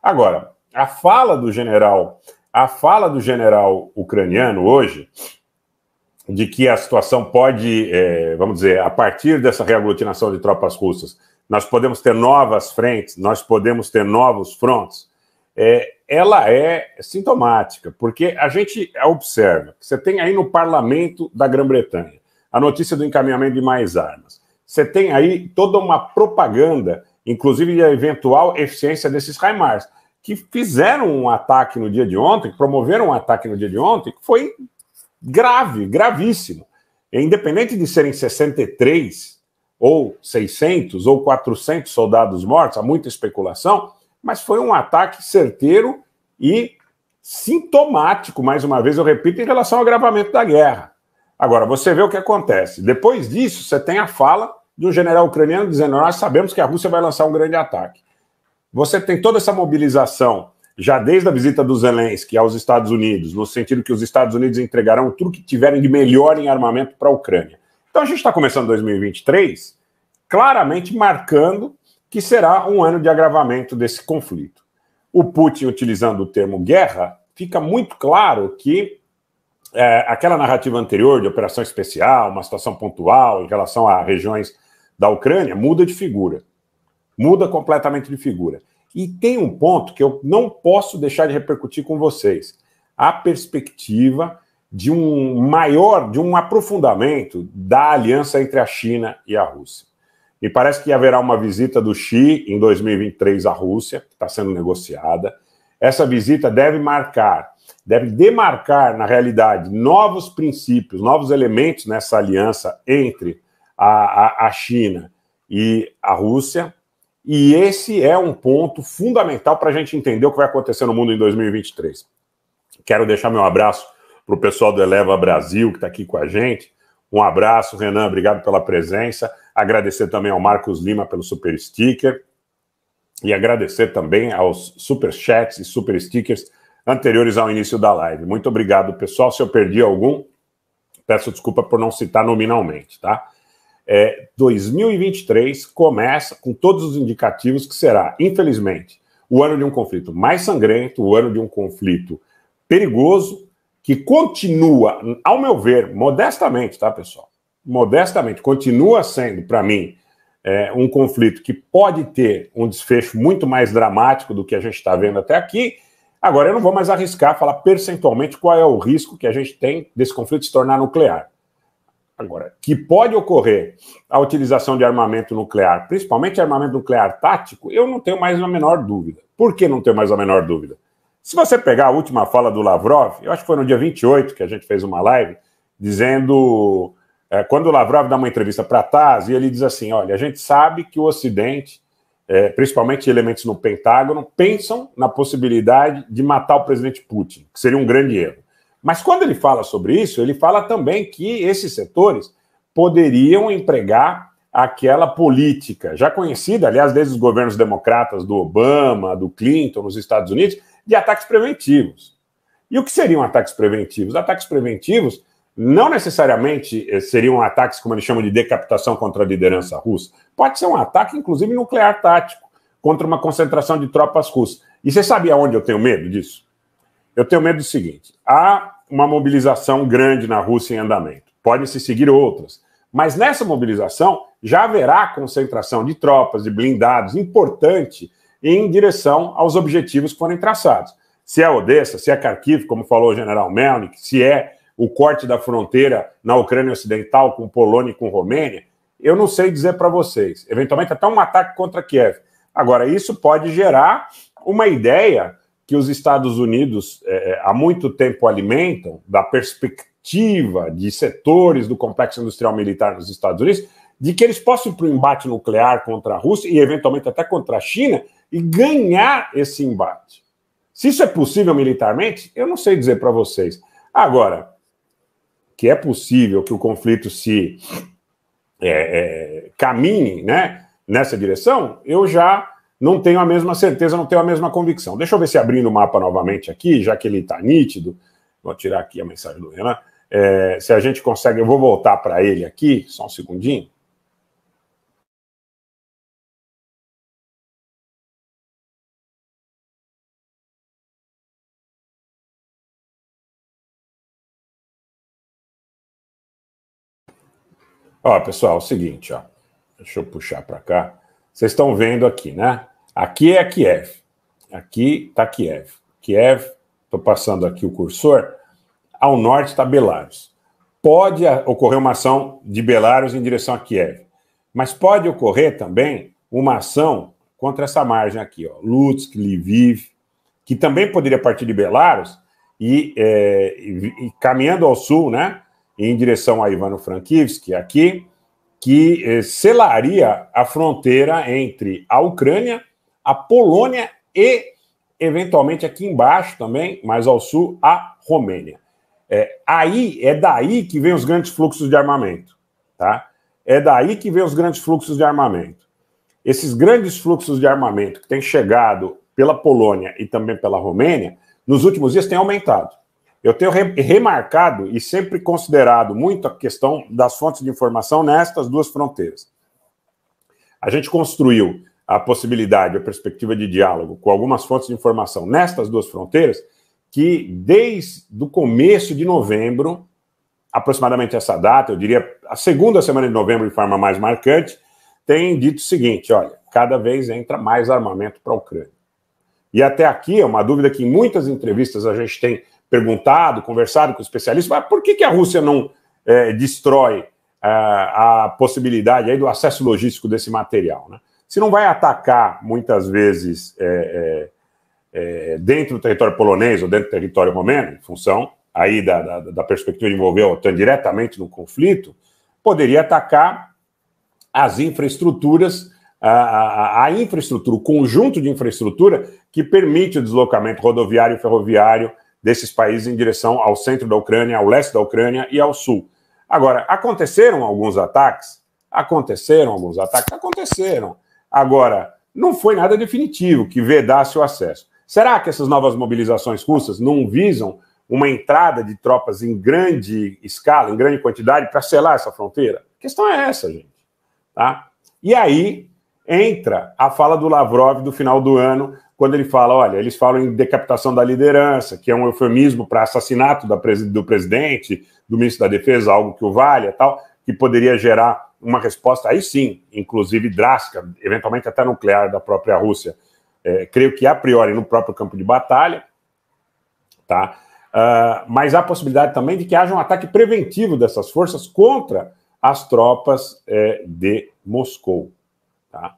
Agora, a fala do general ucraniano hoje, de que a situação pode, vamos dizer, a partir dessa reaglutinação de tropas russas, nós podemos ter novas frentes, nós podemos ter novos frontes, ela é sintomática, porque a gente observa que você tem aí no parlamento da Grã-Bretanha a notícia do encaminhamento de mais armas. Você tem aí toda uma propaganda, inclusive da eventual eficiência desses HIMARS, que fizeram um ataque no dia de ontem, que promoveram um ataque no dia de ontem, que foi grave, gravíssimo. Independente de serem 63, ou 600, ou 400 soldados mortos, há muita especulação, mas foi um ataque certeiro e sintomático, mais uma vez eu repito, em relação ao agravamento da guerra. Agora, você vê o que acontece. Depois disso, você tem a fala de um general ucraniano dizendo: nós sabemos que a Rússia vai lançar um grande ataque. Você tem toda essa mobilização, já desde a visita do Zelensky aos Estados Unidos, no sentido que os Estados Unidos entregarão tudo que tiverem de melhor em armamento para a Ucrânia. Então a gente está começando 2023 claramente marcando que será um ano de agravamento desse conflito. O Putin, utilizando o termo guerra, fica muito claro que aquela narrativa anterior de operação especial, uma situação pontual em relação a regiões da Ucrânia, muda de figura. Muda completamente de figura. E tem um ponto que eu não posso deixar de repercutir com vocês. A perspectiva de um aprofundamento da aliança entre a China e a Rússia. Me parece que haverá uma visita do Xi em 2023 à Rússia, que está sendo negociada. Essa visita deve demarcar, na realidade, novos princípios, novos elementos nessa aliança entre a China e a Rússia. E esse é um ponto fundamental para a gente entender o que vai acontecer no mundo em 2023. Quero deixar meu abraço para o pessoal do Eleva Brasil, que está aqui com a gente. Um abraço, Renan, obrigado pela presença. Agradecer também ao Marcos Lima pelo super sticker. E agradecer também aos super chats e super stickers anteriores ao início da live. Muito obrigado, pessoal. Se eu perdi algum, peço desculpa por não citar nominalmente, tá? 2023 começa com todos os indicativos que será, infelizmente, o ano de um conflito mais sangrento, o ano de um conflito perigoso, que continua, ao meu ver, modestamente, tá, pessoal? Modestamente, continua sendo, para mim, um conflito que pode ter um desfecho muito mais dramático do que a gente está vendo até aqui. Agora, eu não vou mais arriscar falar percentualmente qual é o risco que a gente tem desse conflito se tornar nuclear. Agora, que pode ocorrer a utilização de armamento nuclear, principalmente armamento nuclear tático, eu não tenho mais a menor dúvida. Por que não tenho mais a menor dúvida? Se você pegar a última fala do Lavrov, eu acho que foi no dia 28 que a gente fez uma live, dizendo, quando o Lavrov dá uma entrevista para a TASS, e ele diz assim, olha, a gente sabe que o Ocidente, principalmente elementos no Pentágono, pensam na possibilidade de matar o presidente Putin, que seria um grande erro. Mas quando ele fala sobre isso, ele fala também que esses setores poderiam empregar aquela política, já conhecida, aliás, desde os governos democratas do Obama, do Clinton, nos Estados Unidos, de ataques preventivos. E o que seriam ataques preventivos? Ataques preventivos não necessariamente seriam ataques, como eles chamam de decapitação contra a liderança russa. Pode ser um ataque, inclusive, nuclear tático, contra uma concentração de tropas russas. E você sabe aonde eu tenho medo disso? Eu tenho medo do seguinte, há uma mobilização grande na Rússia em andamento. Podem se seguir outras. Mas nessa mobilização já haverá concentração de tropas, de blindados, importante em direção aos objetivos que forem traçados. Se é Odessa, se é Kharkiv, como falou o general Melnik, se é o corte da fronteira na Ucrânia Ocidental com Polônia e com Romênia, eu não sei dizer para vocês. Eventualmente até um ataque contra Kiev. Agora, isso pode gerar uma ideia que os Estados Unidos há muito tempo alimentam, da perspectiva de setores do complexo industrial militar nos Estados Unidos, de que eles possam ir para o embate nuclear contra a Rússia e, eventualmente, até contra a China, e ganhar esse embate. Se isso é possível militarmente, eu não sei dizer para vocês. Agora, que é possível que o conflito se caminhe, né, nessa direção, eu já não tenho a mesma certeza, não tenho a mesma convicção. Deixa eu ver se abrindo o mapa novamente aqui, já que ele está nítido. Vou tirar aqui a mensagem do Renan. Se a gente consegue, eu vou voltar para ele aqui, só um segundinho. Ó, pessoal, é o seguinte, ó. Deixa eu puxar para cá. Vocês estão vendo aqui, né? Aqui é Kiev. Aqui está Kiev. Kiev, estou passando aqui o cursor. Ao norte está Belarus. Pode ocorrer uma ação de Belarus em direção a Kiev. Mas pode ocorrer também uma ação contra essa margem aqui, ó. Lutsk, Lviv, que também poderia partir de Belarus e caminhando ao sul, né? Em direção a Ivano-Frankivsk, aqui, que selaria a fronteira entre a Ucrânia, a Polônia e, eventualmente, aqui embaixo também, mais ao sul, a Romênia. É daí que vem os grandes fluxos de armamento, tá? É daí que vem os grandes fluxos de armamento. Esses grandes fluxos de armamento que têm chegado pela Polônia e também pela Romênia, nos últimos dias têm aumentado. Eu tenho remarcado e sempre considerado muito a questão das fontes de informação nestas duas fronteiras. A gente construiu a possibilidade, a perspectiva de diálogo com algumas fontes de informação nestas duas fronteiras, que desde o começo de novembro, aproximadamente essa data, eu diria a segunda semana de novembro de forma mais marcante, tem dito o seguinte, olha, cada vez entra mais armamento para a Ucrânia. E até aqui é uma dúvida que em muitas entrevistas a gente tem perguntado, conversado com especialistas, mas por que a Rússia não destrói a possibilidade aí do acesso logístico desse material, né? Se não vai atacar, muitas vezes, dentro do território polonês ou dentro do território romeno, em função aí da perspectiva de envolver a OTAN diretamente no conflito, poderia atacar as infraestruturas, a infraestrutura, o conjunto de infraestrutura que permite o deslocamento rodoviário e ferroviário desses países em direção ao centro da Ucrânia, ao leste da Ucrânia e ao sul. Agora, aconteceram alguns ataques? Aconteceram. Agora, não foi nada definitivo que vedasse o acesso. Será que essas novas mobilizações russas não visam uma entrada de tropas em grande escala, em grande quantidade, para selar essa fronteira? A questão é essa, gente. Tá? E aí entra a fala do Lavrov do final do ano, quando ele fala, olha, eles falam em decapitação da liderança, que é um eufemismo para assassinato do presidente, do ministro da Defesa, algo que o valha, tal, que poderia gerar uma resposta, aí sim, inclusive drástica, eventualmente até nuclear da própria Rússia, creio que a priori no próprio campo de batalha, tá? Mas há a possibilidade também de que haja um ataque preventivo dessas forças contra as tropas de Moscou, tá?